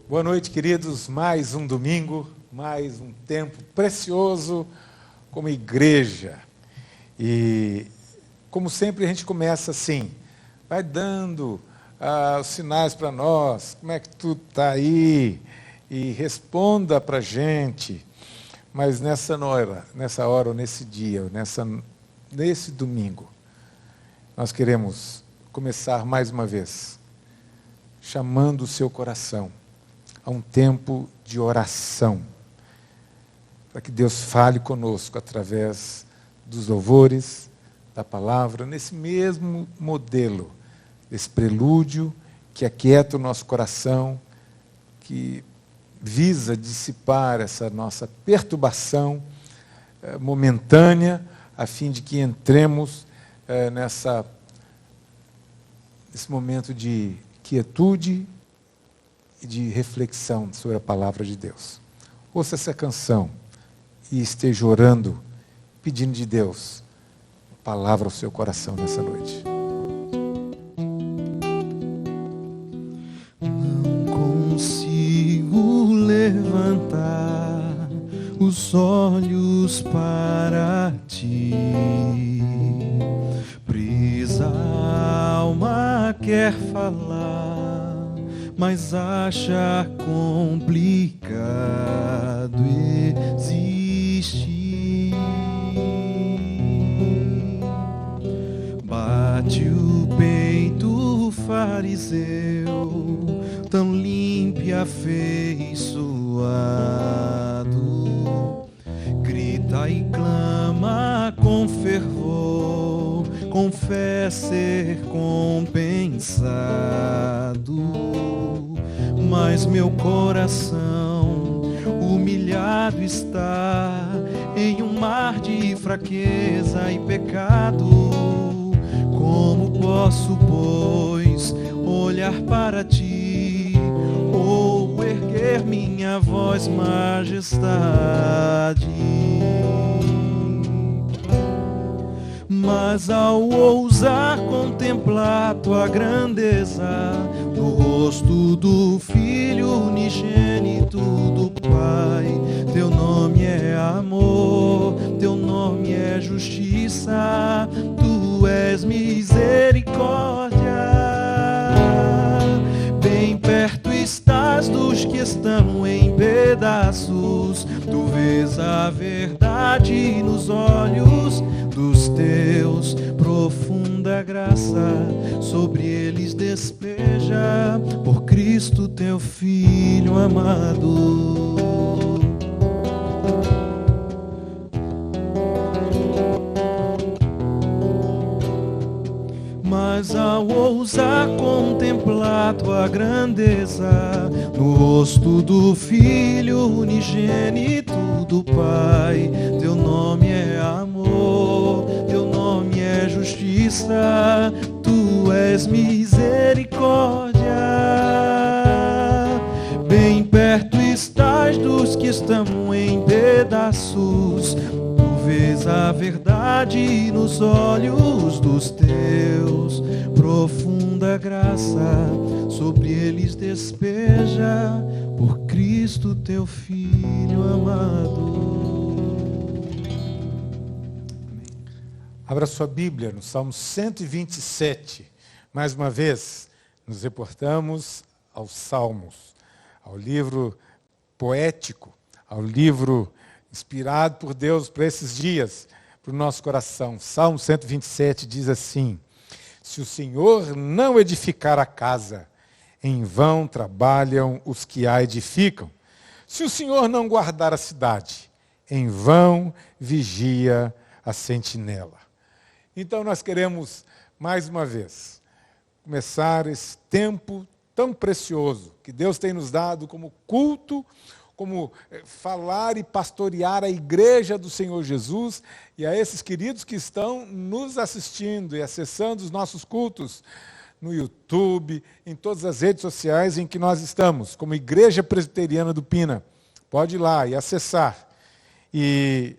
Boa noite, queridos. Mais um domingo, mais um tempo precioso como igreja. E, como sempre, a gente começa assim, vai dando os sinais para nós, como é que tudo está aí, e responda para a gente. Mas nessa hora, ou nesse dia, nesse domingo, nós queremos começar mais uma vez, chamando o seu coração a um tempo de oração, para que Deus fale conosco através dos louvores, da palavra, nesse mesmo modelo, desse prelúdio que aquieta o nosso coração, que visa dissipar essa nossa perturbação momentânea, a fim de que entremos nesse momento de quietude e de reflexão sobre a palavra de Deus. Ouça essa canção e esteja orando, pedindo de Deus a palavra ao seu coração nessa noite. Não consigo levantar os olhos para ti, presa a alma quer falar, mas acha complicado existir. Bate o peito, fariseu, tão limpo e afeiçoado, grita e clama com fervor, com fé ser compensado. Mas meu coração humilhado está em um mar de fraqueza e pecado. Como posso, pois, olhar para ti ou erguer minha voz, majestade? Mas ao ousar contemplar tua grandeza no rosto do Filho unigênito do Pai, teu nome é amor, teu nome é justiça, tu és misericórdia. Bem perto estás dos que estão em pedaços, tu vês a verdade nos olhos dos teus, profunda graça sobre eles despeja, por Cristo teu Filho amado. Mas ao ousar contemplar tua grandeza no rosto do Filho unigênito do Pai, teu nome é amor, teu nome é justiça, tu és misericórdia. Bem perto estás dos que estão em pedaços, tu vês a verdade nos olhos dos teus, profunda graça sobre eles despeja, por Cristo teu Filho amado. Abra sua Bíblia no Salmo 127. Mais uma vez, nos reportamos aos Salmos, ao livro poético, ao livro inspirado por Deus para esses dias, para o nosso coração. Salmo 127 diz assim: se o Senhor não edificar a casa, em vão trabalham os que a edificam. Se o Senhor não guardar a cidade, em vão vigia a sentinela. Então nós queremos, mais uma vez, começar esse tempo tão precioso que Deus tem nos dado como culto, como falar e pastorear a igreja do Senhor Jesus, e a esses queridos que estão nos assistindo e acessando os nossos cultos no YouTube, em todas as redes sociais em que nós estamos, como Igreja Presbiteriana do Pina. Pode ir lá e acessar. E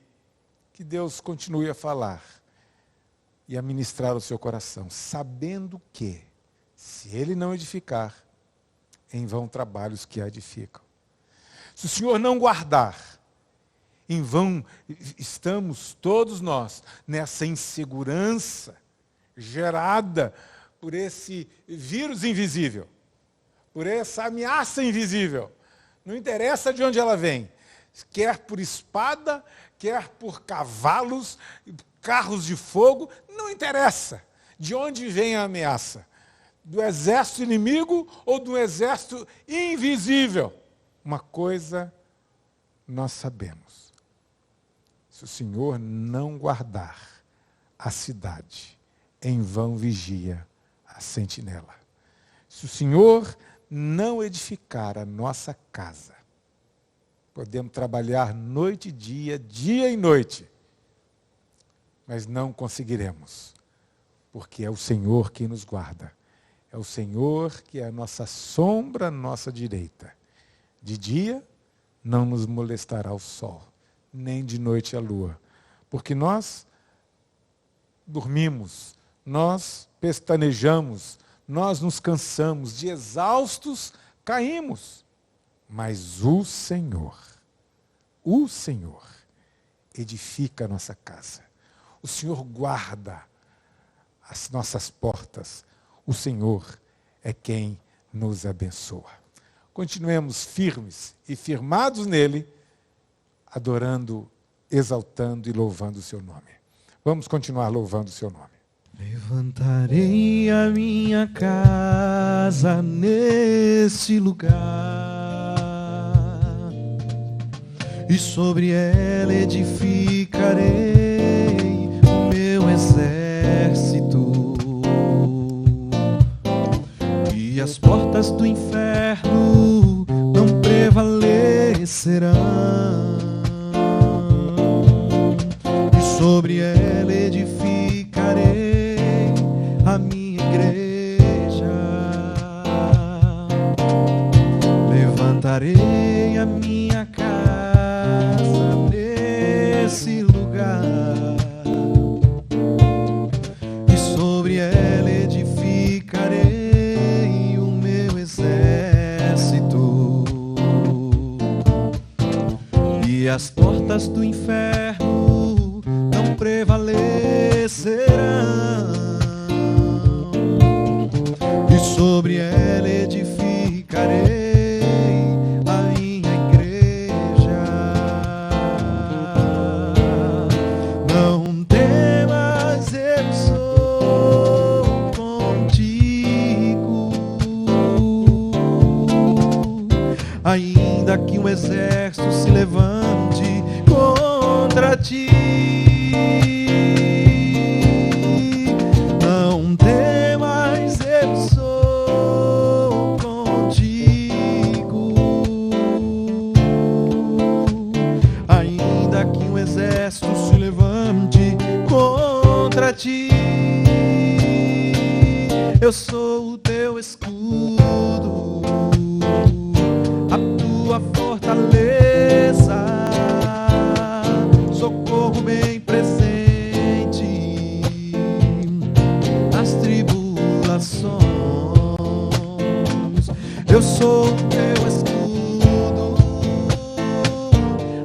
que Deus continue a falar e a ministrar o seu coração, sabendo que, se Ele não edificar, em vão trabalhos que a edificam. Se o Senhor não guardar, em vão estamos todos nós nessa insegurança gerada por esse vírus invisível, por essa ameaça invisível. Não interessa de onde ela vem, quer por espada, quer por cavalos, carros de fogo, não interessa de onde vem a ameaça. Do exército inimigo ou do exército invisível. Uma coisa nós sabemos. Se o Senhor não guardar a cidade, em vão vigia a sentinela. Se o Senhor não edificar a nossa casa, podemos trabalhar noite e dia, dia e noite, mas não conseguiremos, porque é o Senhor quem nos guarda. É o Senhor que é a nossa sombra à nossa direita. De dia não nos molestará o sol, nem de noite a lua, porque nós dormimos, nós pestanejamos, nós nos cansamos, de exaustos caímos. Mas o Senhor edifica a nossa casa. O Senhor guarda as nossas portas. O Senhor é quem nos abençoa. Continuemos firmes e firmados nele, adorando, exaltando e louvando o seu nome. Vamos continuar louvando o seu nome. Levantarei a minha casa nesse lugar, e sobre ela edificarei o meu exército, e as portas do inferno não prevalecerão, e sobre ela edificarei a minha igreja. Levantarei a minha casa nesse lugar, e sobre ela edificarei o meu exército, e as portas do inferno não prevalecerão, e sobre ela edificarei a minha igreja. Não temas, eu sou contigo, ainda que um exército se levante contra ti. Não temas, eu sou contigo, ainda que um exército se levante contra ti. Eu sou o teu escudo, a tua fortaleza, socorro bem presente nas tribulações. Eu sou o teu escudo,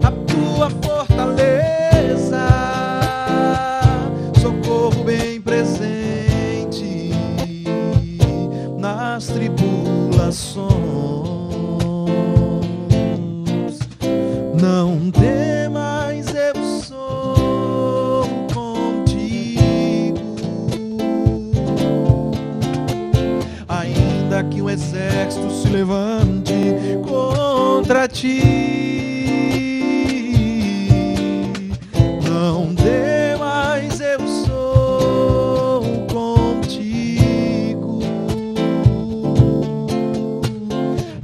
a tua fortaleza, socorro bem presente nas tribulações. Não temas, eu sou contigo, ainda que um exército se levante contra ti. Não temas, eu sou contigo,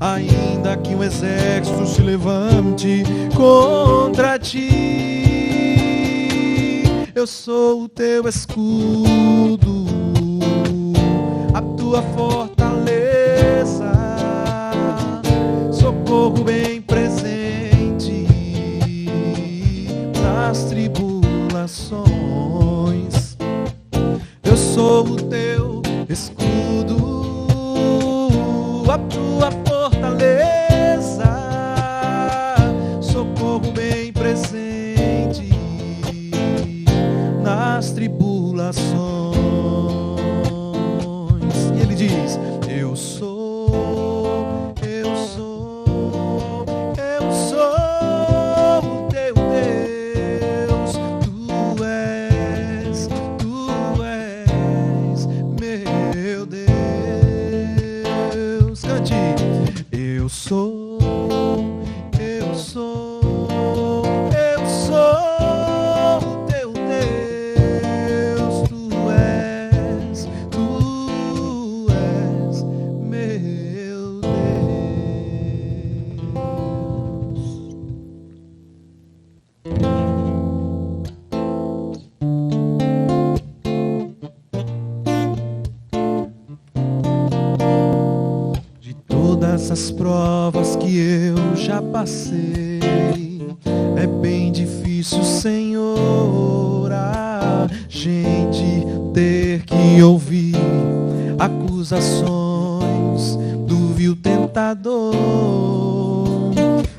ainda que um exército se levante contra ti. Eu sou o teu escudo, a tua fortaleza, socorro bem presente nas tribulações. Eu sou o teu escudo, a tua fortaleza, Eu sou, eu sou, eu sou o teu Deus, tu és meu Deus. De todas as provas que eu já passei, é bem difícil, Senhor, a gente ter que ouvir acusações do vil tentador.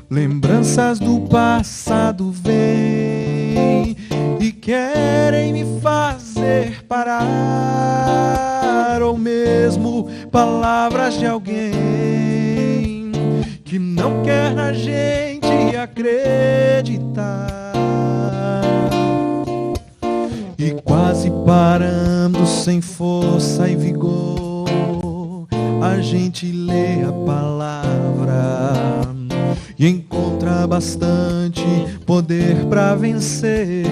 Lembranças do passado vêm e querem me fazer parar, ou mesmo palavras de alguém que não quer na gente acreditar. E quase parando sem força e vigor, a gente lê a palavra e encontra bastante poder para vencer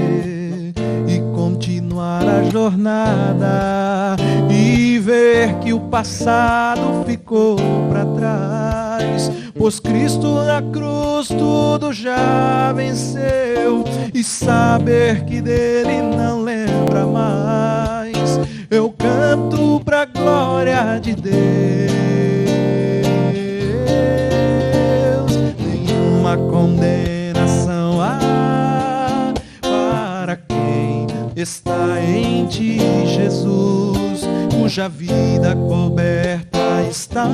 e continuar a jornada e ver que o passado ficou para trás, pois Cristo na cruz tudo já venceu, e saber que dele não lembra mais. Eu canto pra glória de Deus. Nenhuma condenação há para quem está em ti, Jesus, cuja vida coberta está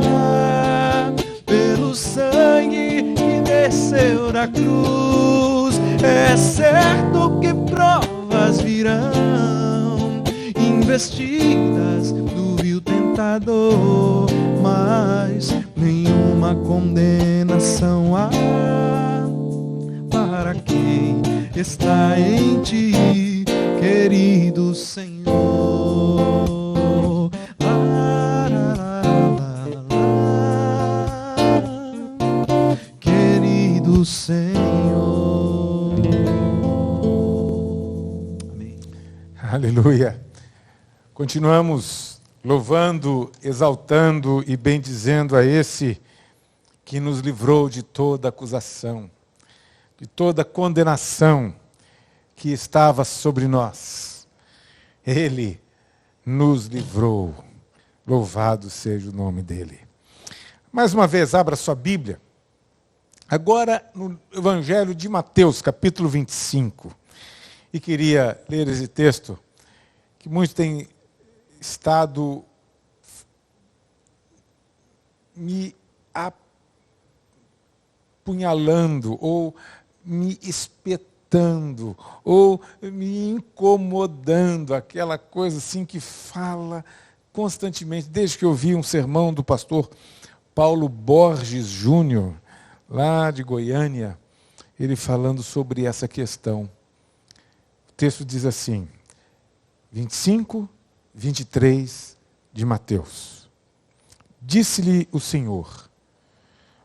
pelo sangue que desceu da cruz. É certo que provas virão, investidas do vil tentador, mas nenhuma condenação há para quem está em ti, querido Senhor. Querido Senhor. Amém. Aleluia. Continuamos louvando, exaltando e bendizendo a esse que nos livrou de toda acusação, de toda condenação que estava sobre nós. Ele nos livrou. Louvado seja o nome dele. Mais uma vez, abra sua Bíblia. Agora no Evangelho de Mateus, capítulo 25. E queria ler esse texto que muitos têm estado me apunhalando, ou me espetando, ou me incomodando, aquela coisa assim que fala constantemente, desde que eu vi um sermão do pastor Paulo Borges Júnior, lá de Goiânia, ele falando sobre essa questão. O texto diz assim, 25, 23 de Mateus. Disse-lhe o Senhor: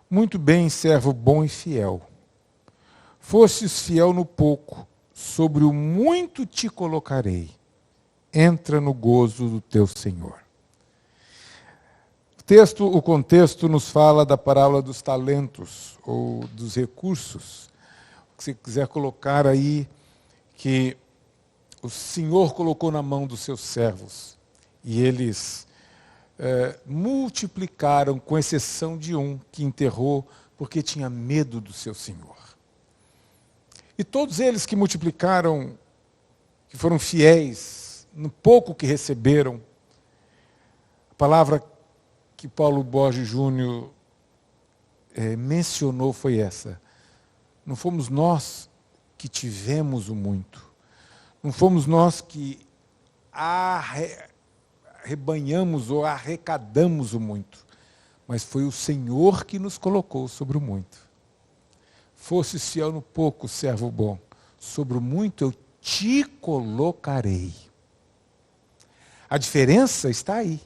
muito bem, servo bom e fiel. Fostes fiel no pouco, sobre o muito te colocarei. Entra no gozo do teu Senhor. O contexto nos fala da parábola dos talentos, ou dos recursos. Se você quiser colocar aí, que o Senhor colocou na mão dos seus servos, e eles multiplicaram, com exceção de um que enterrou, porque tinha medo do seu Senhor. E todos eles que multiplicaram, que foram fiéis, no pouco que receberam, a palavra que Paulo Borges Júnior mencionou foi essa: não fomos nós que tivemos o muito, não fomos nós que arrebanhamos ou arrecadamos o muito, mas foi o Senhor que nos colocou sobre o muito. Fosse fiel no pouco, servo bom, sobre o muito eu te colocarei. A diferença está aí.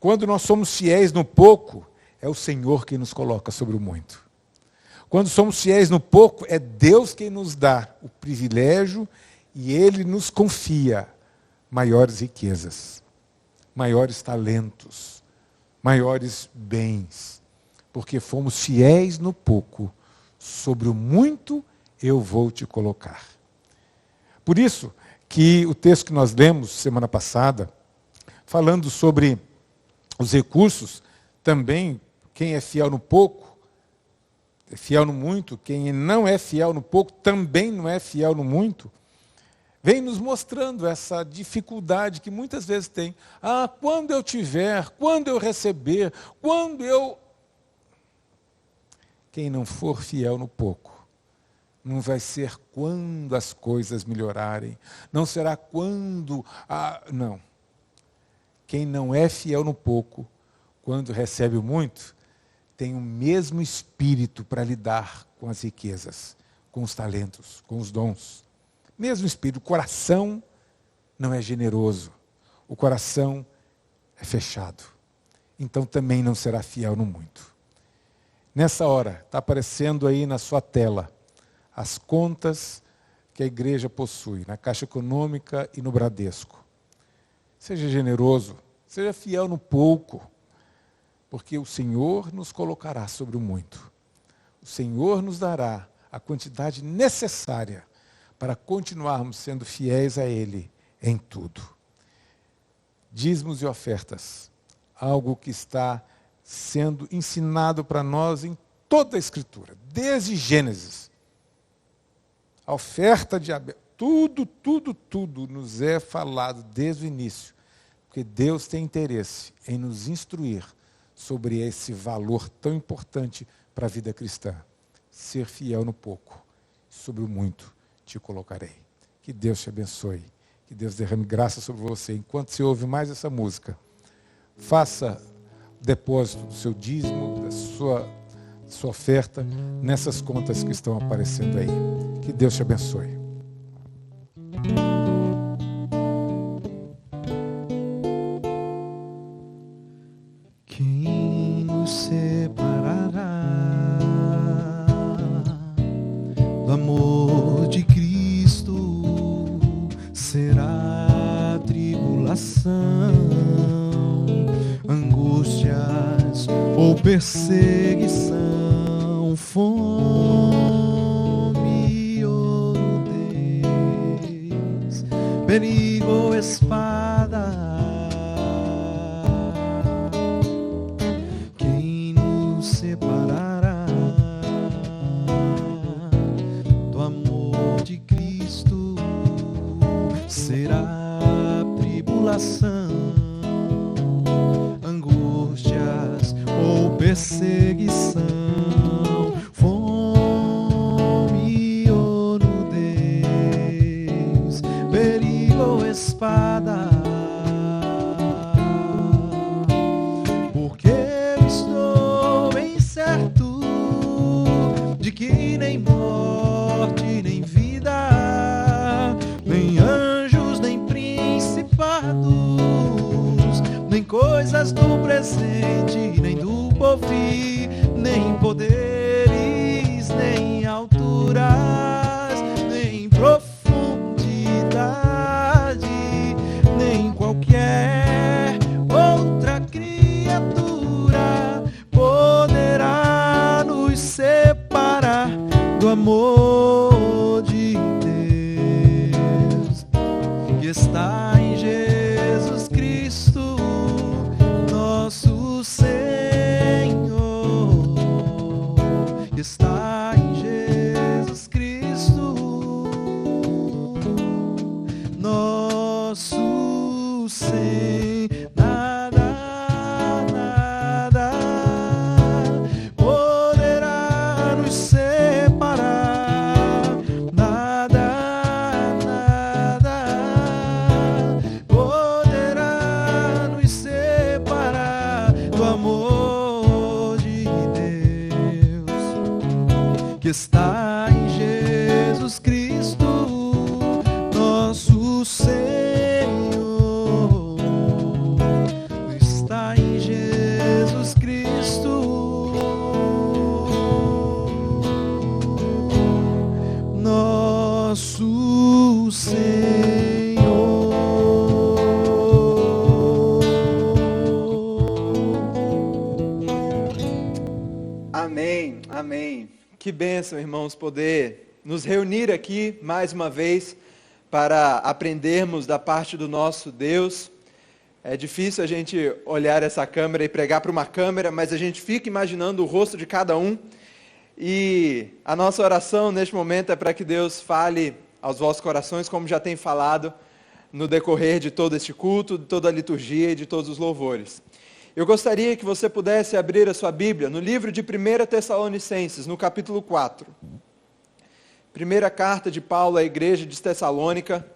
Quando nós somos fiéis no pouco, é o Senhor quem nos coloca sobre o muito. Quando somos fiéis no pouco, é Deus quem nos dá o privilégio e Ele nos confia maiores riquezas, maiores talentos, maiores bens. Porque fomos fiéis no pouco, sobre o muito eu vou te colocar. Por isso que o texto que nós lemos semana passada, falando sobre os recursos, também quem é fiel no pouco, é fiel no muito, quem não é fiel no pouco, também não é fiel no muito, vem nos mostrando essa dificuldade que muitas vezes tem. Quando eu tiver, quando eu receber, quando eu... Quem não for fiel no pouco, não vai ser quando as coisas melhorarem, não será quando... não. Quem não é fiel no pouco, quando recebe o muito, tem o mesmo espírito para lidar com as riquezas, com os talentos, com os dons. Mesmo espírito. O coração não é generoso, o coração é fechado. Então também não será fiel no muito. Nessa hora, está aparecendo aí na sua tela as contas que a igreja possui, na Caixa Econômica e no Bradesco. Seja generoso, seja fiel no pouco, porque o Senhor nos colocará sobre o muito. O Senhor nos dará a quantidade necessária para continuarmos sendo fiéis a Ele em tudo. Dízimos e ofertas, algo que está sendo ensinado para nós em toda a Escritura, desde Gênesis. A oferta de Abel, tudo nos é falado desde o início, porque Deus tem interesse em nos instruir sobre esse valor tão importante para a vida cristã. Ser fiel no pouco, sobre o muito te colocarei. Que Deus te abençoe, que Deus derrame graça sobre você. Enquanto você ouve mais essa música, faça o depósito do seu dízimo, da sua oferta, nessas contas que estão aparecendo aí. Que Deus te abençoe. Quem nos separará do amor de Cristo? Será tribulação, angústias ou perseguição, fome ou nudez, perigo ou espada? Quem nos separará do amor de Cristo? Será tribulação, angústias ou perseguição, fome ou nudez, perigo ou espada? Porque eu estou bem certo de que nem morte, nem vida, nem anjos, nem principados, nem coisas do presente, nem do porvir, nem poderes, nem alturas, nem profundidade, nem qualquer outra criatura poderá nos separar do amor de Deus que está em Jesus Cristo, nosso Senhor, que está em Jesus Cristo, nosso Senhor. Nada poderá nos separar, nada poderá nos separar do amor de Deus que está em Jesus Cristo, nosso Senhor, está em Jesus Cristo, Amém, amém. Que bênção, irmãos, poder nos reunir aqui mais uma vez para aprendermos da parte do nosso Deus. É difícil a gente olhar essa câmera e pregar para uma câmera, mas a gente fica imaginando o rosto de cada um. E a nossa oração neste momento é para que Deus fale aos vossos corações, como já tem falado no decorrer de todo este culto, de toda a liturgia e de todos os louvores. Eu gostaria que você pudesse abrir a sua Bíblia no livro de 1 Tessalonicenses, no capítulo 4. Primeira carta de Paulo à igreja de Tessalônica,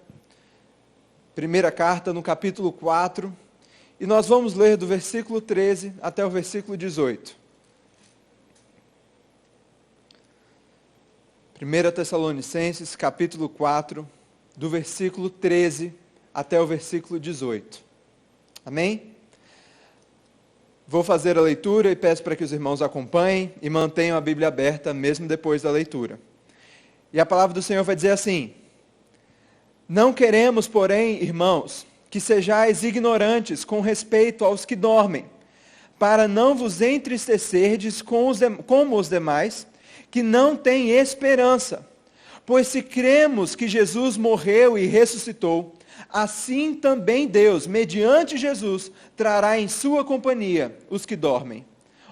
primeira carta no capítulo 4, e nós vamos ler do versículo 13 até o versículo 18. 1 Tessalonicenses, capítulo 4, do versículo 13 até o versículo 18. Amém? Vou fazer a leitura e peço para que os irmãos acompanhem e mantenham a Bíblia aberta mesmo depois da leitura. E a palavra do Senhor vai dizer assim: Não queremos, porém, irmãos, que sejais ignorantes com respeito aos que dormem, para não vos entristecerdes como os demais, que não têm esperança. Pois se cremos que Jesus morreu e ressuscitou, assim também Deus, mediante Jesus, trará em sua companhia os que dormem.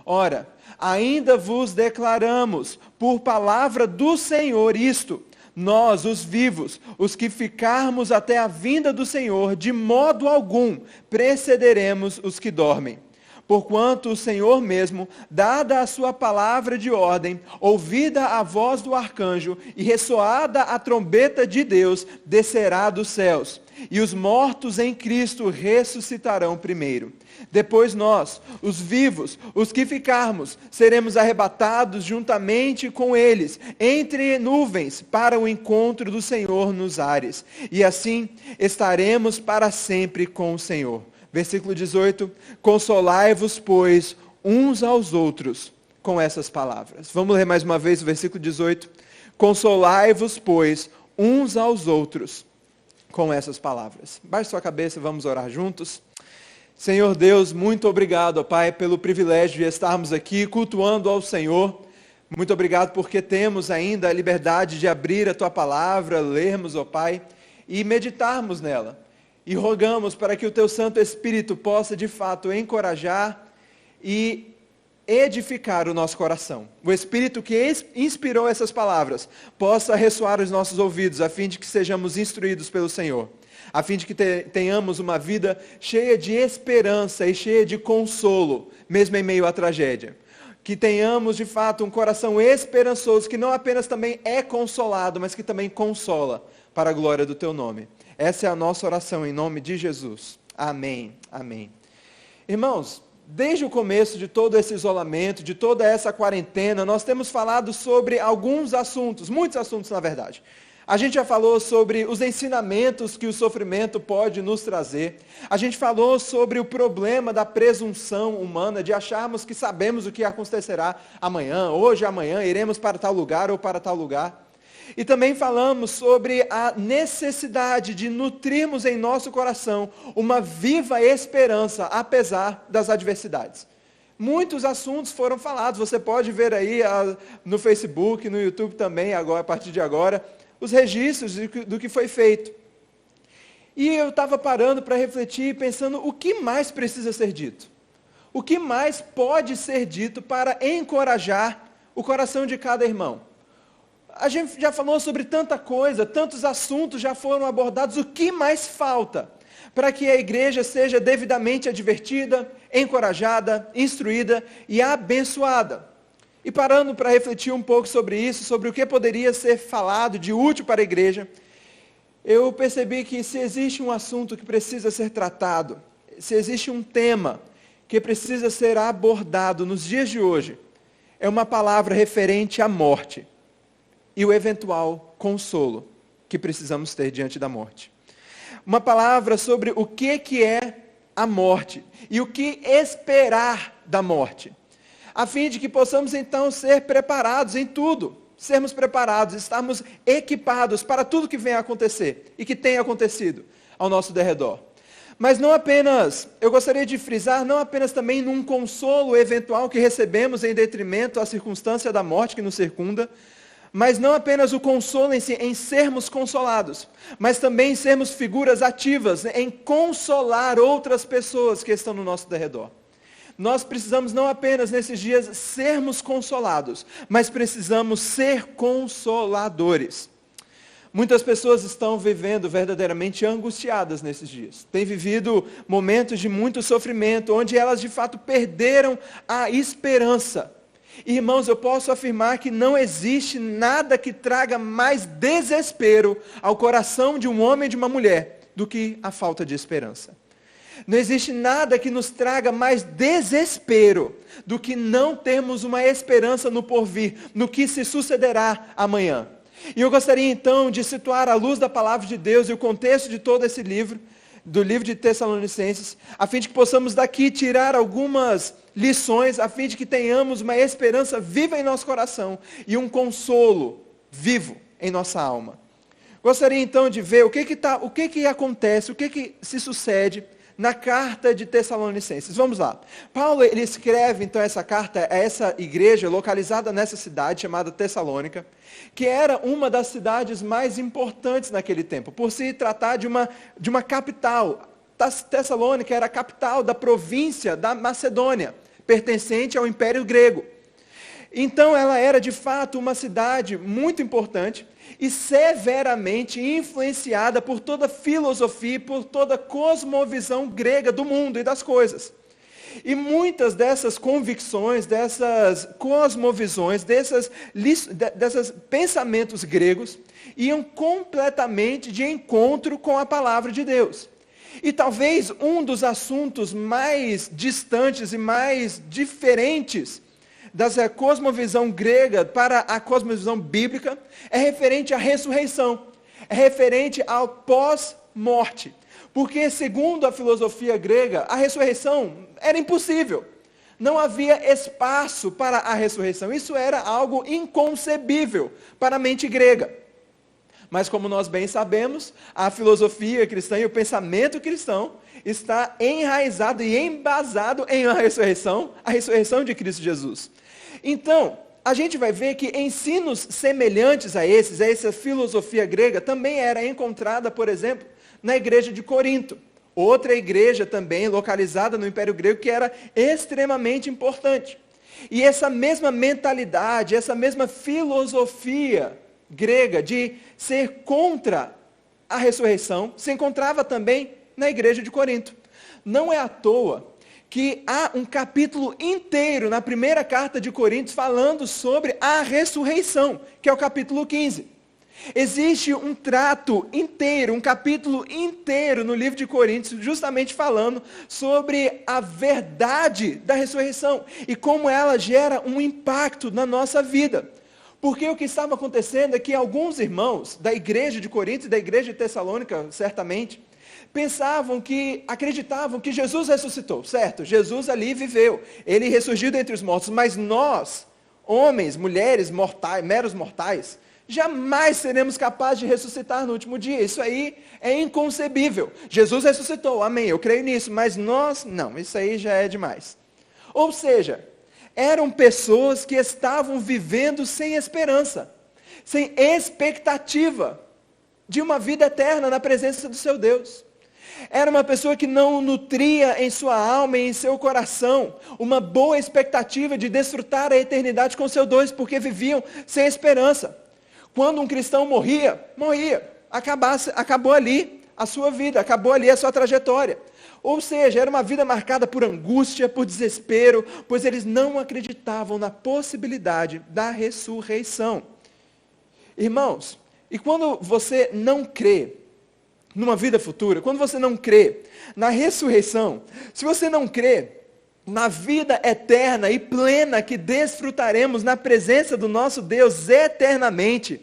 Ora, ainda vos declaramos, por palavra do Senhor, isto: nós, os vivos, os que ficarmos até a vinda do Senhor, de modo algum precederemos os que dormem. Porquanto o Senhor mesmo, dada a sua palavra de ordem, ouvida a voz do arcanjo e ressoada a trombeta de Deus, descerá dos céus, e os mortos em Cristo ressuscitarão primeiro. Depois nós, os vivos, os que ficarmos, seremos arrebatados juntamente com eles, entre nuvens, para o encontro do Senhor nos ares. E assim estaremos para sempre com o Senhor. Versículo 18, consolai-vos, pois, uns aos outros com essas palavras. Vamos ler mais uma vez o versículo 18. Consolai-vos, pois, uns aos outros com essas palavras. Baixe sua cabeça e vamos orar juntos. Senhor Deus, muito obrigado, ó Pai, pelo privilégio de estarmos aqui cultuando ao Senhor. Muito obrigado porque temos ainda a liberdade de abrir a Tua palavra, lermos, ó Pai, e meditarmos nela. E rogamos para que o Teu Santo Espírito possa, de fato, encorajar e edificar o nosso coração. O Espírito que inspirou essas palavras possa ressoar os nossos ouvidos, a fim de que sejamos instruídos pelo Senhor. A fim de que tenhamos uma vida cheia de esperança e cheia de consolo, mesmo em meio à tragédia. Que tenhamos, de fato, um coração esperançoso, que não apenas também é consolado, mas que também consola, para a glória do Teu nome. Essa é a nossa oração em nome de Jesus. Amém. Amém. Irmãos, desde o começo de todo esse isolamento, de toda essa quarentena, nós temos falado sobre alguns assuntos, muitos assuntos na verdade. A gente já falou sobre os ensinamentos que o sofrimento pode nos trazer. A gente falou sobre o problema da presunção humana, de acharmos que sabemos o que acontecerá amanhã, hoje, amanhã, iremos para tal lugar ou para tal lugar. E também falamos sobre a necessidade de nutrirmos em nosso coração uma viva esperança, apesar das adversidades. Muitos assuntos foram falados, você pode ver aí no Facebook, no YouTube também, agora, a partir de agora, os registros do que foi feito. E eu estava parando para refletir e pensando, o que mais precisa ser dito? O que mais pode ser dito para encorajar o coração de cada irmão? A gente já falou sobre tanta coisa, tantos assuntos já foram abordados, o que mais falta para que a igreja seja devidamente advertida, encorajada, instruída e abençoada? E parando para refletir um pouco sobre isso, sobre o que poderia ser falado de útil para a igreja, eu percebi que se existe um assunto que precisa ser tratado, se existe um tema que precisa ser abordado nos dias de hoje, é uma palavra referente à morte e o eventual consolo que precisamos ter diante da morte. Uma palavra sobre o que é a morte e o que esperar da morte, a fim de que possamos então ser preparados em tudo, sermos preparados, estarmos equipados para tudo que venha a acontecer e que tem acontecido ao nosso derredor. Mas não apenas, eu gostaria de frisar, não apenas também num consolo eventual que recebemos em detrimento à circunstância da morte que nos circunda, mas não apenas o consolo em si, em sermos consolados, mas também em sermos figuras ativas, em consolar outras pessoas que estão no nosso derredor. Nós precisamos não apenas nesses dias sermos consolados, mas precisamos ser consoladores. Muitas pessoas estão vivendo verdadeiramente angustiadas nesses dias. Têm vivido momentos de muito sofrimento, onde elas de fato perderam a esperança. Irmãos, eu posso afirmar que não existe nada que traga mais desespero ao coração de um homem e de uma mulher do que a falta de esperança. Não existe nada que nos traga mais desespero do que não termos uma esperança no porvir, no que se sucederá amanhã. E eu gostaria então de situar à luz da palavra de Deus e o contexto de todo esse livro, do livro de Tessalonicenses, a fim de que possamos daqui tirar algumas lições, a fim de que tenhamos uma esperança viva em nosso coração e um consolo vivo em nossa alma. Gostaria então de ver o que acontece, o que se sucede na carta de Tessalonicenses. Vamos lá. Paulo, ele escreve então essa carta a essa igreja localizada nessa cidade chamada Tessalônica, que era uma das cidades mais importantes naquele tempo, por se tratar de uma capital. Tessalônica era a capital da província da Macedônia, pertencente ao Império Grego. Então ela era de fato uma cidade muito importante e severamente influenciada por toda a filosofia, por toda a cosmovisão grega do mundo e das coisas. E muitas dessas convicções, dessas cosmovisões, desses pensamentos gregos, iam completamente de encontro com a palavra de Deus. E talvez um dos assuntos mais distantes e mais diferentes da cosmovisão grega para a cosmovisão bíblica é referente à ressurreição, é referente ao pós-morte. Porque, segundo a filosofia grega, a ressurreição era impossível. Não havia espaço para a ressurreição. Isso era algo inconcebível para a mente grega. Mas, como nós bem sabemos, a filosofia cristã e o pensamento cristão está enraizado e embasado em a ressurreição de Cristo Jesus. Então, a gente vai ver que ensinos semelhantes a essa filosofia grega, também era encontrada, por exemplo, na igreja de Corinto. Outra igreja também localizada no Império Grego que era extremamente importante. E essa mesma mentalidade, essa mesma filosofia grega de ser contra a ressurreição, se encontrava também na igreja de Corinto. Não é à toa que há um capítulo inteiro na primeira carta de Coríntios falando sobre a ressurreição, que é o capítulo 15. Existe um trato inteiro, um capítulo inteiro no livro de Coríntios, justamente falando sobre a verdade da ressurreição e como ela gera um impacto na nossa vida. Porque o que estava acontecendo é que alguns irmãos da igreja de Corinto e da igreja de Tessalônica, certamente, acreditavam que Jesus ressuscitou, certo? Jesus ali viveu, ele ressurgiu dentre os mortos, mas nós, homens, mulheres, mortais, meros mortais, jamais seremos capazes de ressuscitar no último dia. Isso aí é inconcebível. Jesus ressuscitou, amém, eu creio nisso, mas nós, não, isso aí já é demais. Ou seja, eram pessoas que estavam vivendo sem esperança, sem expectativa de uma vida eterna na presença do seu Deus. Era uma pessoa que não nutria em sua alma e em seu coração uma boa expectativa de desfrutar a eternidade com seu Deus, porque viviam sem esperança. Quando um cristão morria, acabou ali a sua vida, acabou ali a sua trajetória. Ou seja, era uma vida marcada por angústia, por desespero, pois eles não acreditavam na possibilidade da ressurreição. Irmãos, e quando você não crê numa vida futura, quando você não crê na ressurreição, se você não crê na vida eterna e plena que desfrutaremos na presença do nosso Deus eternamente,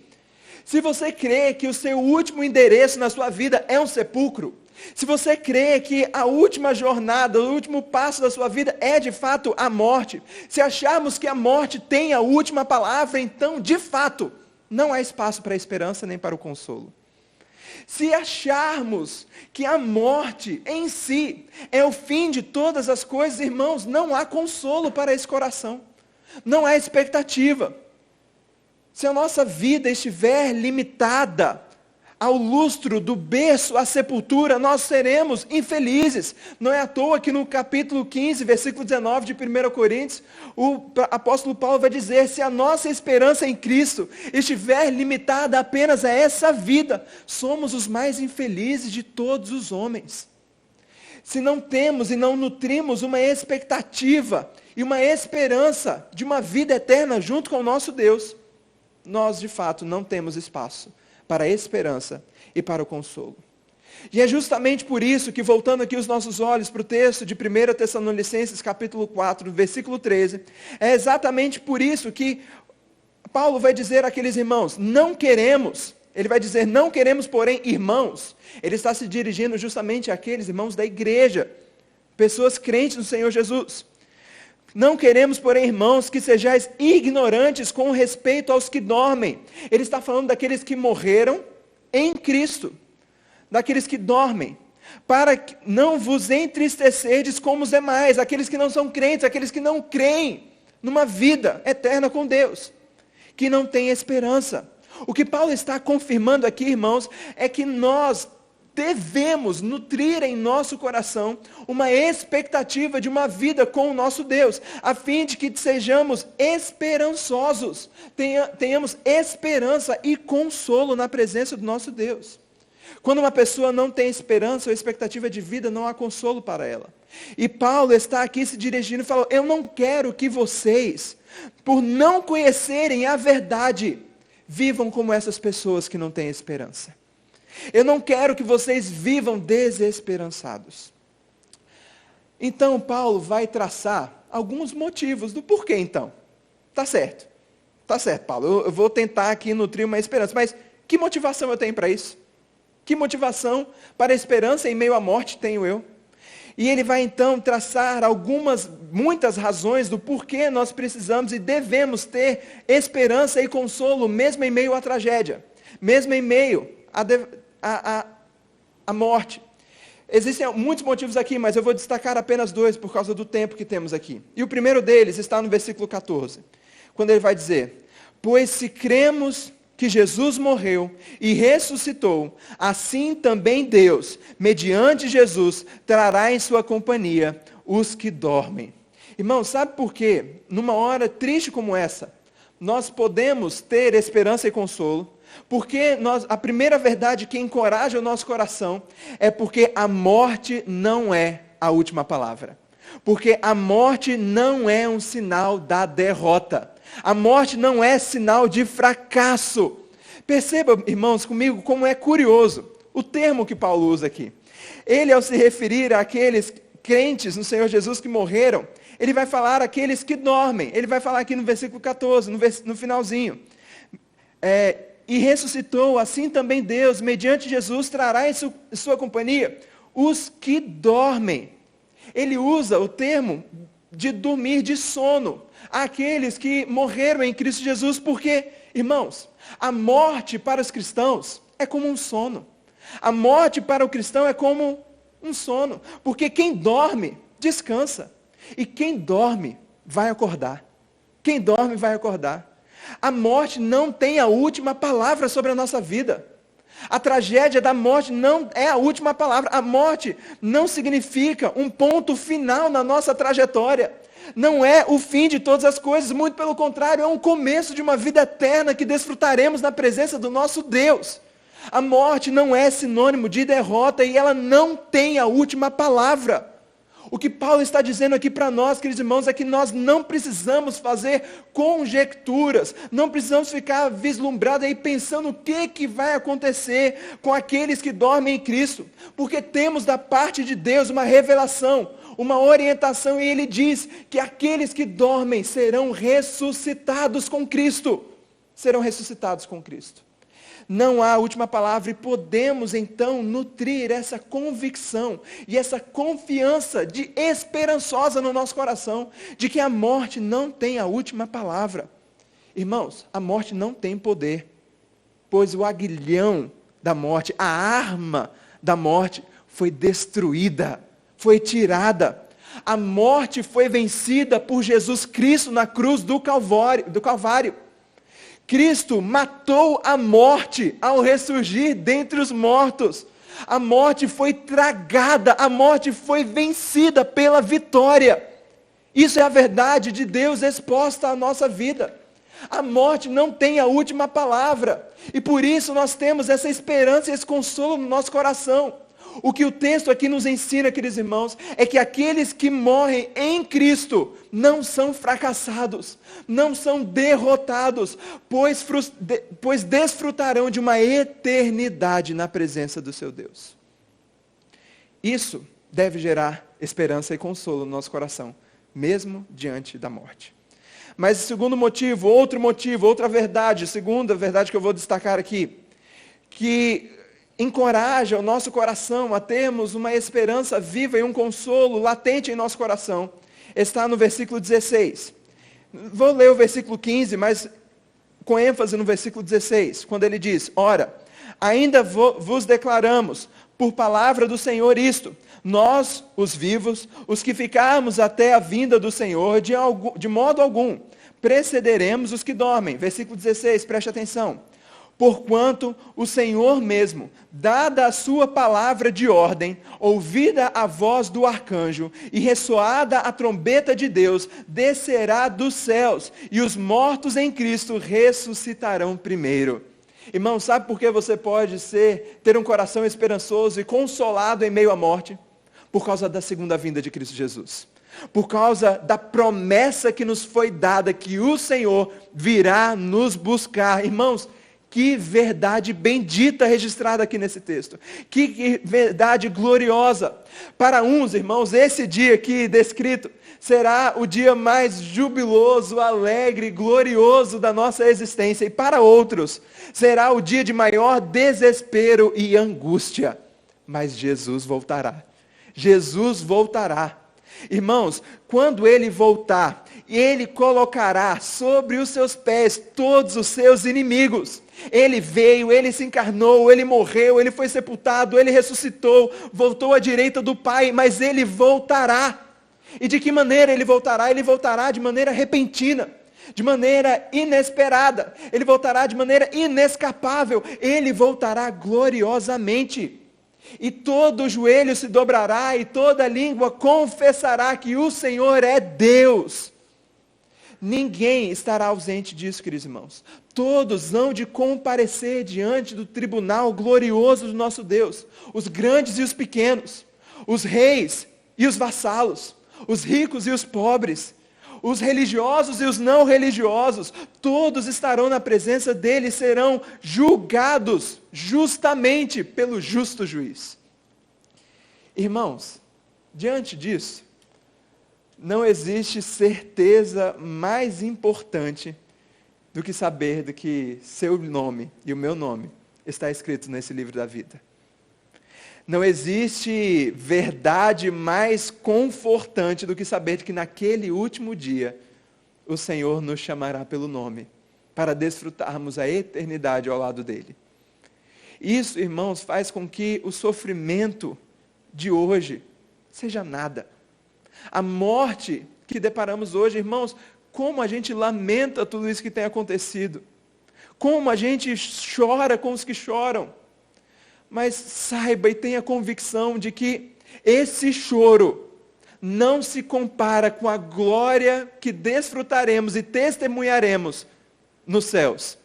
se você crê que o seu último endereço na sua vida é um sepulcro, se você crê que a última jornada, o último passo da sua vida é de fato a morte, se acharmos que a morte tem a última palavra, então de fato não há espaço para a esperança nem para o consolo. Se acharmos que a morte em si é o fim de todas as coisas, irmãos, não há consolo para esse coração. Não há expectativa. Se a nossa vida estiver limitada ao lustro do berço à sepultura, nós seremos infelizes. Não é à toa que no capítulo 15, versículo 19 de 1 Coríntios, o apóstolo Paulo vai dizer: se a nossa esperança em Cristo estiver limitada apenas a essa vida, somos os mais infelizes de todos os homens. Se não temos e não nutrimos uma expectativa e uma esperança de uma vida eterna junto com o nosso Deus, nós de fato não temos espaço para a esperança e para o consolo. E é justamente por isso que, voltando aqui os nossos olhos para o texto de 1 Tessalonicenses capítulo 4, versículo 13, é exatamente por isso que Paulo vai dizer àqueles irmãos: não queremos, ele vai dizer, não queremos, porém, irmãos. Ele está se dirigindo justamente àqueles irmãos da igreja, pessoas crentes no Senhor Jesus. Não queremos, porém, irmãos, que sejais ignorantes com respeito aos que dormem. Ele está falando daqueles que morreram em Cristo, daqueles que dormem, para que não vos entristecerdes como os demais, aqueles que não são crentes, aqueles que não creem numa vida eterna com Deus, que não têm esperança. O que Paulo está confirmando aqui, irmãos, é que nós devemos nutrir em nosso coração uma expectativa de uma vida com o nosso Deus, a fim de que sejamos esperançosos, tenhamos esperança e consolo na presença do nosso Deus. Quando uma pessoa não tem esperança ou expectativa de vida, não há consolo para ela. E Paulo está aqui se dirigindo e falou: eu não quero que vocês, por não conhecerem a verdade, vivam como essas pessoas que não têm esperança. Eu não quero que vocês vivam desesperançados. Então Paulo vai traçar alguns motivos do porquê então. Tá certo, Paulo, eu vou tentar aqui nutrir uma esperança, mas que motivação eu tenho para isso? Que motivação para a esperança em meio à morte tenho eu? E ele vai então traçar muitas razões do porquê nós precisamos e devemos ter esperança e consolo, mesmo em meio à tragédia, mesmo em meio a morte. Existem muitos motivos aqui, mas eu vou destacar apenas 2 por causa do tempo que temos aqui. E o primeiro deles está no versículo 14, quando ele vai dizer: pois se cremos que Jesus morreu e ressuscitou, assim também Deus, mediante Jesus, trará em sua companhia os que dormem. Irmão, sabe por quê? Numa hora triste como essa, nós podemos ter esperança e consolo, porque a primeira verdade que encoraja o nosso coração é porque a morte não é a última palavra. Porque a morte não é um sinal da derrota. A morte não é sinal de fracasso. Perceba, irmãos, comigo, como é curioso o termo que Paulo usa aqui. Ele, ao se referir àqueles crentes no Senhor Jesus que morreram, ele vai falar àqueles que dormem. Ele vai falar aqui no versículo 14, no finalzinho. E ressuscitou, assim também Deus, mediante Jesus, trará em sua companhia os que dormem. Ele usa o termo de dormir, de sono, aqueles que morreram em Cristo Jesus, porque, irmãos, a morte para os cristãos é como um sono. A morte para o cristão é como um sono, porque quem dorme, descansa. E quem dorme, vai acordar. Quem dorme, vai acordar. A morte não tem a última palavra sobre a nossa vida. A tragédia da morte não é a última palavra. A morte não significa um ponto final na nossa trajetória. Não é o fim de todas as coisas, muito pelo contrário, é um começo de uma vida eterna que desfrutaremos na presença do nosso Deus. A morte não é sinônimo de derrota e ela não tem a última palavra. O que Paulo está dizendo aqui para nós, queridos irmãos, é que nós não precisamos fazer conjecturas, não precisamos ficar vislumbrados aí pensando o que vai acontecer com aqueles que dormem em Cristo, porque temos da parte de Deus uma revelação, uma orientação, e Ele diz que aqueles que dormem serão ressuscitados com Cristo. Serão ressuscitados com Cristo. Não há a última palavra e podemos então nutrir essa convicção e essa confiança esperançosa no nosso coração de que a morte não tem a última palavra. Irmãos, a morte não tem poder, pois o aguilhão da morte, a arma da morte foi destruída, foi tirada. A morte foi vencida por Jesus Cristo na cruz do Calvário. Cristo matou a morte ao ressurgir dentre os mortos. A morte foi tragada, a morte foi vencida pela vitória. Isso é a verdade de Deus exposta à nossa vida. A morte não tem a última palavra. E por isso nós temos essa esperança e esse consolo no nosso coração. O que o texto aqui nos ensina, queridos irmãos, é que aqueles que morrem em Cristo não são fracassados, não são derrotados, pois desfrutarão de uma eternidade na presença do seu Deus. Isso deve gerar esperança e consolo no nosso coração, mesmo diante da morte. Mas o segundo motivo, outra verdade, segunda verdade que eu vou destacar aqui, que encoraja o nosso coração a termos uma esperança viva e um consolo latente em nosso coração, está no versículo 16. Vou ler o versículo 15, mas com ênfase no versículo 16, quando ele diz: ora, ainda vos declaramos, por palavra do Senhor isto, nós, os vivos, os que ficarmos até a vinda do Senhor, de modo algum, precederemos os que dormem. Versículo 16, preste atenção. Porquanto o Senhor mesmo, dada a sua palavra de ordem, ouvida a voz do arcanjo e ressoada a trombeta de Deus, descerá dos céus, e os mortos em Cristo ressuscitarão primeiro. Irmão, sabe por que você pode ter um coração esperançoso e consolado em meio à morte? Por causa da segunda vinda de Cristo Jesus. Por causa da promessa que nos foi dada, que o Senhor virá nos buscar. Irmãos, que verdade bendita registrada aqui nesse texto. Que verdade gloriosa. Para uns, irmãos, esse dia aqui descrito será o dia mais jubiloso, alegre, glorioso da nossa existência. E para outros, será o dia de maior desespero e angústia. Mas Jesus voltará. Jesus voltará. Irmãos, quando Ele voltar, Ele colocará sobre os seus pés todos os seus inimigos. Ele veio, Ele se encarnou, Ele morreu, Ele foi sepultado, Ele ressuscitou, voltou à direita do Pai, mas Ele voltará. E de que maneira Ele voltará? Ele voltará de maneira repentina, de maneira inesperada, Ele voltará de maneira inescapável, Ele voltará gloriosamente. E todo joelho se dobrará e toda língua confessará que o Senhor é Deus. Ninguém estará ausente disso, queridos irmãos. Todos hão de comparecer diante do tribunal glorioso do nosso Deus. Os grandes e os pequenos, os reis e os vassalos, os ricos e os pobres, os religiosos e os não religiosos, todos estarão na presença dele e serão julgados justamente pelo justo juiz. Irmãos, diante disso, não existe certeza mais importante do que saber do que seu nome e o meu nome está escrito nesse livro da vida. Não existe verdade mais confortante do que saber que naquele último dia o Senhor nos chamará pelo nome para desfrutarmos a eternidade ao lado dele. Isso, irmãos, faz com que o sofrimento de hoje seja nada. A morte que deparamos hoje, irmãos, como a gente lamenta tudo isso que tem acontecido. Como a gente chora com os que choram. Mas saiba e tenha convicção de que esse choro não se compara com a glória que desfrutaremos e testemunharemos nos céus.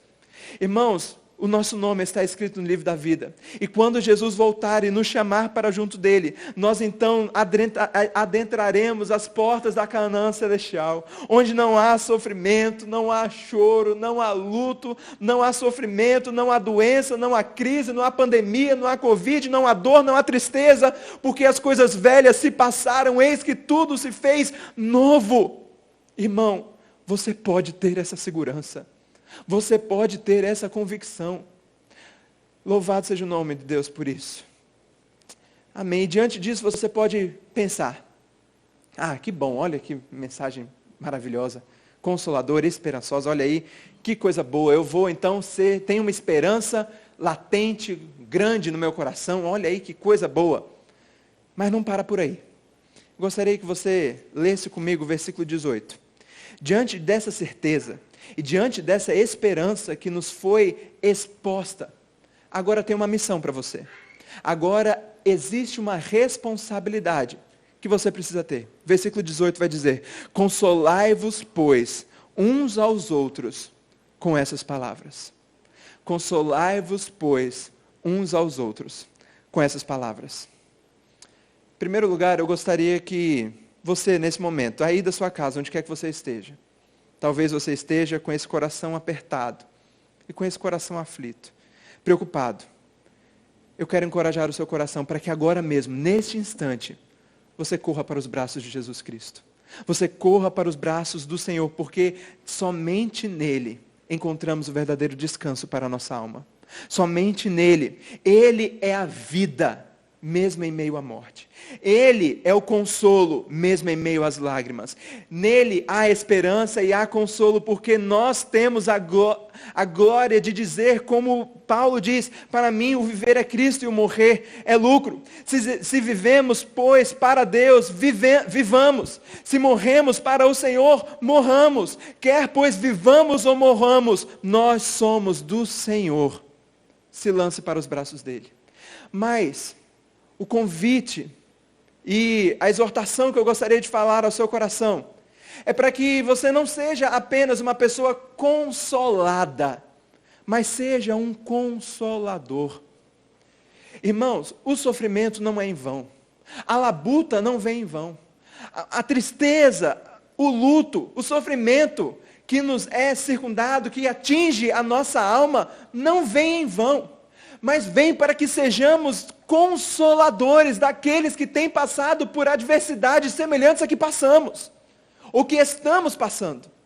Irmãos, o nosso nome está escrito no livro da vida. E quando Jesus voltar e nos chamar para junto dele, nós então adentraremos as portas da Canaã celestial, onde não há sofrimento, não há choro, não há luto, não há sofrimento, não há doença, não há crise, não há pandemia, não há Covid, não há dor, não há tristeza, porque as coisas velhas se passaram, eis que tudo se fez novo. Irmão, você pode ter essa segurança. Você pode ter essa convicção. Louvado seja o nome de Deus por isso. Amém. E diante disso você pode pensar: que bom, olha que mensagem maravilhosa, consoladora, esperançosa, olha aí, que coisa boa. Eu vou então tenho uma esperança latente, grande no meu coração, olha aí que coisa boa. Mas não para por aí. Gostaria que você lesse comigo o versículo 18. Diante dessa certeza e diante dessa esperança que nos foi exposta, agora tem uma missão para você. Agora existe uma responsabilidade que você precisa ter. Versículo 18 vai dizer: consolai-vos, pois, uns aos outros com essas palavras. Consolai-vos, pois, uns aos outros com essas palavras. Em primeiro lugar, eu gostaria que você, nesse momento, aí da sua casa, onde quer que você esteja, talvez você esteja com esse coração apertado e com esse coração aflito, preocupado. Eu quero encorajar o seu coração para que agora mesmo, neste instante, você corra para os braços de Jesus Cristo. Você corra para os braços do Senhor, porque somente nele encontramos o verdadeiro descanso para a nossa alma. Somente nele. Ele é a vida, mesmo em meio à morte. Ele é o consolo, mesmo em meio às lágrimas. Nele há esperança e há consolo, porque nós temos a glória de dizer, como Paulo diz: para mim o viver é Cristo e o morrer é lucro. Se vivemos, pois, para Deus, vivamos. Se morremos para o Senhor, morramos. Quer, pois, vivamos ou morramos, nós somos do Senhor. Se lance para os braços dele. Mas o convite e a exortação que eu gostaria de falar ao seu coração é para que você não seja apenas uma pessoa consolada, mas seja um consolador. Irmãos, o sofrimento não é em vão. A labuta não vem em vão. A tristeza, o luto, o sofrimento que nos é circundado, que atinge a nossa alma, não vem em vão. Mas vem para que sejamos consoladores daqueles que têm passado por adversidades semelhantes a que passamos, ou que estamos passando.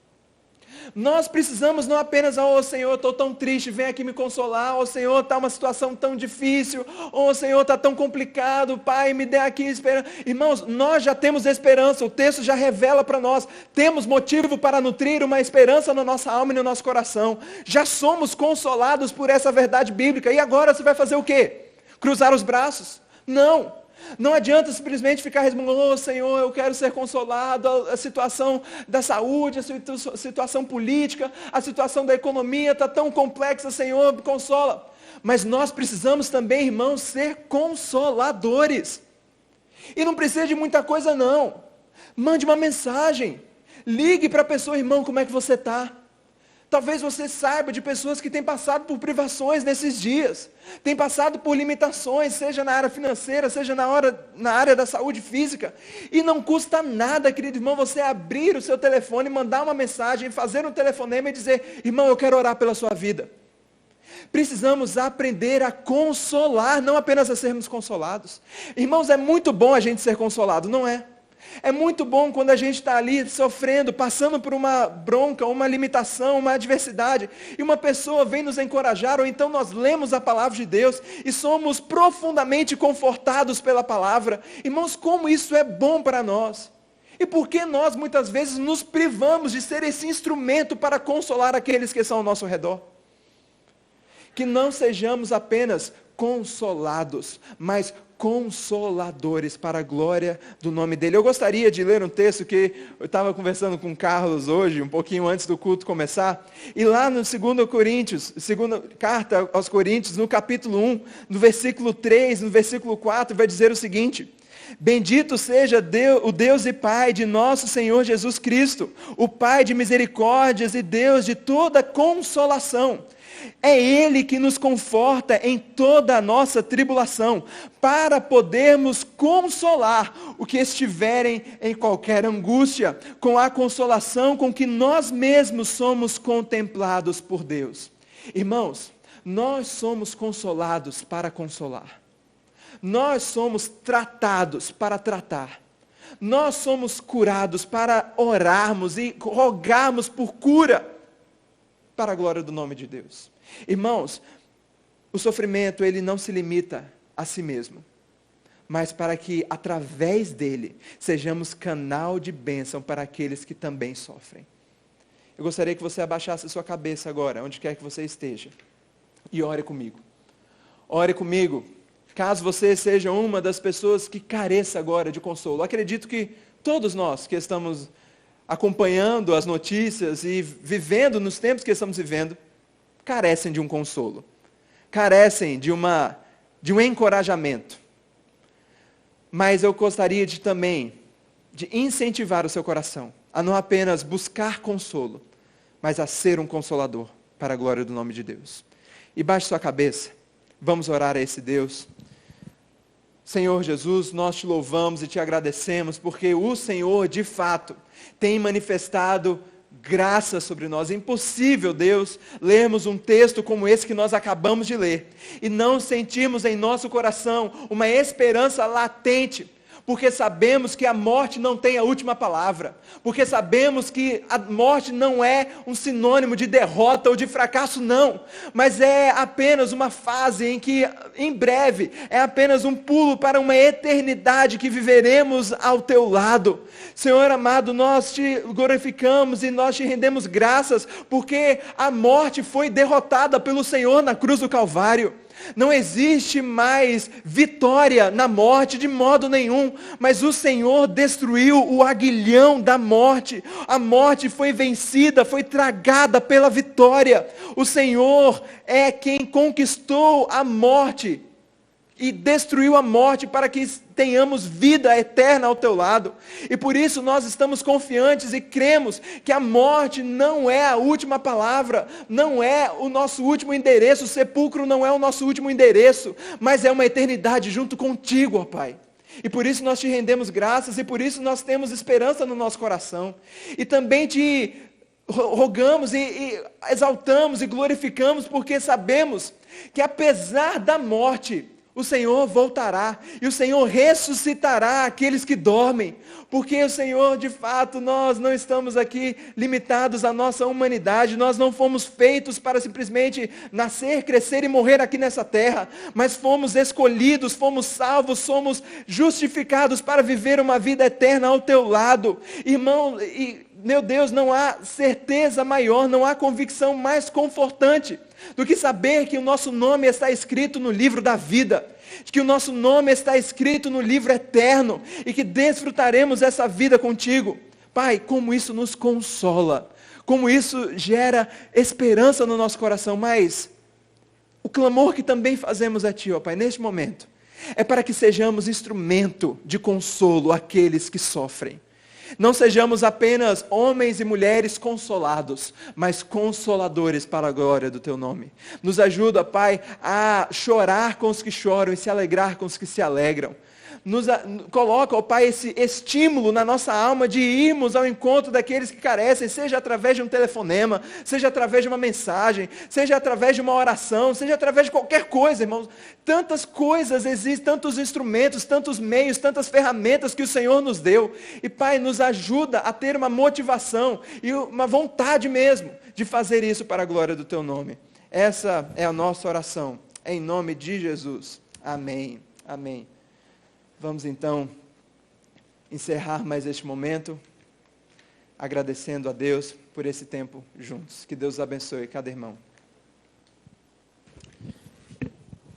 Nós precisamos não apenas: oh Senhor, estou tão triste, vem aqui me consolar. Oh Senhor, está uma situação tão difícil. Oh Senhor, está tão complicado. Pai, me dê aqui esperança. Irmãos, nós já temos esperança. O texto já revela para nós. Temos motivo para nutrir uma esperança na nossa alma e no nosso coração. Já somos consolados por essa verdade bíblica. E agora você vai fazer o quê? Cruzar os braços? Não. Não adianta simplesmente ficar resmungando: oh Senhor, eu quero ser consolado. A situação da saúde, a situação política, a situação da economia está tão complexa, Senhor, me consola. Mas nós precisamos também, irmãos, ser consoladores. E não precisa de muita coisa não. Mande uma mensagem. Ligue para a pessoa: irmão, como é que você está? Talvez você saiba de pessoas que têm passado por privações nesses dias, têm passado por limitações, seja na área financeira, seja na área da saúde física, e não custa nada, querido irmão, você abrir o seu telefone, mandar uma mensagem, fazer um telefonema e dizer: irmão, eu quero orar pela sua vida. Precisamos aprender a consolar, não apenas a sermos consolados. Irmãos, é muito bom a gente ser consolado, não é? É muito bom quando a gente está ali sofrendo, passando por uma bronca, uma limitação, uma adversidade, e uma pessoa vem nos encorajar, ou então nós lemos a palavra de Deus e somos profundamente confortados pela palavra. Irmãos, como isso é bom para nós. E por que nós muitas vezes nos privamos de ser esse instrumento para consolar aqueles que são ao nosso redor? Que não sejamos apenas consolados, mas consoladores para a glória do nome dele. Eu gostaria de ler um texto que eu estava conversando com o Carlos hoje, um pouquinho antes do culto começar, e lá no 2 Coríntios, segunda carta aos Coríntios, no capítulo 1, no versículo 3, no versículo 4, vai dizer o seguinte: bendito seja Deus, o Deus e Pai de nosso Senhor Jesus Cristo, o Pai de misericórdias e Deus de toda consolação. É Ele que nos conforta em toda a nossa tribulação, para podermos consolar o que estiverem em qualquer angústia, com a consolação com que nós mesmos somos contemplados por Deus. Irmãos, nós somos consolados para consolar. Nós somos tratados para tratar. Nós somos curados para orarmos e rogarmos por cura, para a glória do nome de Deus. Irmãos, o sofrimento, ele não se limita a si mesmo, mas para que através dele sejamos canal de bênção para aqueles que também sofrem. Eu gostaria que você abaixasse a sua cabeça agora, onde quer que você esteja, e ore comigo. ore comigo, caso você seja uma das pessoas que careça agora de consolo. Acredito que todos nós que estamos acompanhando as notícias e vivendo nos tempos que estamos vivendo, carecem de um consolo, carecem de um encorajamento. Mas eu gostaria também de incentivar o seu coração a não apenas buscar consolo, mas a ser um consolador para a glória do nome de Deus. E baixe sua cabeça, vamos orar a esse Deus. Senhor Jesus, nós te louvamos e te agradecemos, porque o Senhor, de fato, tem manifestado graça sobre nós. É impossível, Deus, lermos um texto como esse que nós acabamos de ler e não sentirmos em nosso coração uma esperança latente, porque sabemos que a morte não tem a última palavra, porque sabemos que a morte não é um sinônimo de derrota ou de fracasso, não, mas é apenas uma fase em que, em breve, é apenas um pulo para uma eternidade que viveremos ao teu lado. Senhor amado, nós te glorificamos e nós te rendemos graças, porque a morte foi derrotada pelo Senhor na cruz do Calvário. Não existe mais vitória na morte de modo nenhum, mas o Senhor destruiu o aguilhão da morte. A morte foi vencida, foi tragada pela vitória. O Senhor é quem conquistou a morte e destruiu a morte para que tenhamos vida eterna ao teu lado. E por isso nós estamos confiantes e cremos que a morte não é a última palavra, não é o nosso último endereço, o sepulcro não é o nosso último endereço, mas é uma eternidade junto contigo, ó Pai. E por isso nós te rendemos graças e por isso nós temos esperança no nosso coração. E também te rogamos e exaltamos e glorificamos, porque sabemos que apesar da morte, o Senhor voltará, e o Senhor ressuscitará aqueles que dormem, porque o Senhor, de fato, nós não estamos aqui limitados à nossa humanidade, nós não fomos feitos para simplesmente nascer, crescer e morrer aqui nessa terra, mas fomos escolhidos, fomos salvos, somos justificados para viver uma vida eterna ao teu lado. Irmão, e meu Deus, não há certeza maior, não há convicção mais confortante do que saber que o nosso nome está escrito no livro da vida, de que o nosso nome está escrito no livro eterno, e que desfrutaremos essa vida contigo. Pai, como isso nos consola, como isso gera esperança no nosso coração, mas o clamor que também fazemos a Ti, ó Pai, neste momento, é para que sejamos instrumento de consolo àqueles que sofrem. Não sejamos apenas homens e mulheres consolados, mas consoladores para a glória do Teu nome. Nos ajuda, Pai, a chorar com os que choram e se alegrar com os que se alegram. Coloca, ó Pai, esse estímulo na nossa alma de irmos ao encontro daqueles que carecem, seja através de um telefonema, seja através de uma mensagem, seja através de uma oração, seja através de qualquer coisa, irmãos. Tantas coisas existem, tantos instrumentos, tantos meios, tantas ferramentas que o Senhor nos deu. E Pai, nos ajuda a ter uma motivação e uma vontade mesmo de fazer isso para a glória do Teu nome. Essa é a nossa oração, em nome de Jesus. Amém. Amém. Vamos então encerrar mais este momento, agradecendo a Deus por esse tempo juntos. Que Deus abençoe cada irmão.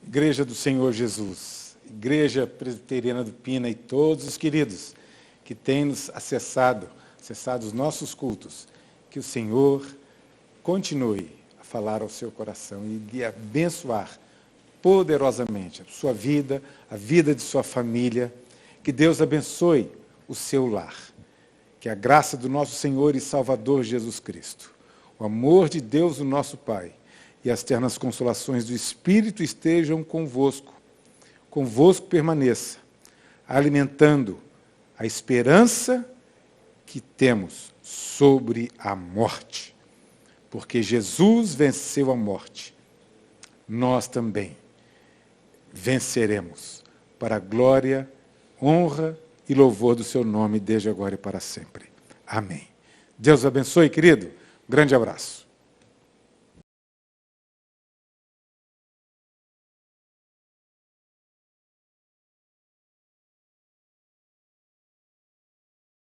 Igreja do Senhor Jesus, Igreja Presbiteriana do Pina e todos os queridos que têm nos acessado os nossos cultos, que o Senhor continue a falar ao seu coração e lhe abençoar poderosamente a sua vida, a vida de sua família. Que Deus abençoe o seu lar. Que a graça do nosso Senhor e Salvador Jesus Cristo, o amor de Deus, o nosso Pai, e as ternas consolações do Espírito estejam convosco. Convosco permaneça, alimentando a esperança que temos sobre a morte. Porque Jesus venceu a morte. Nós também venceremos, para a glória, honra e louvor do seu nome, desde agora e para sempre. Amém. Deus abençoe, querido. Grande abraço.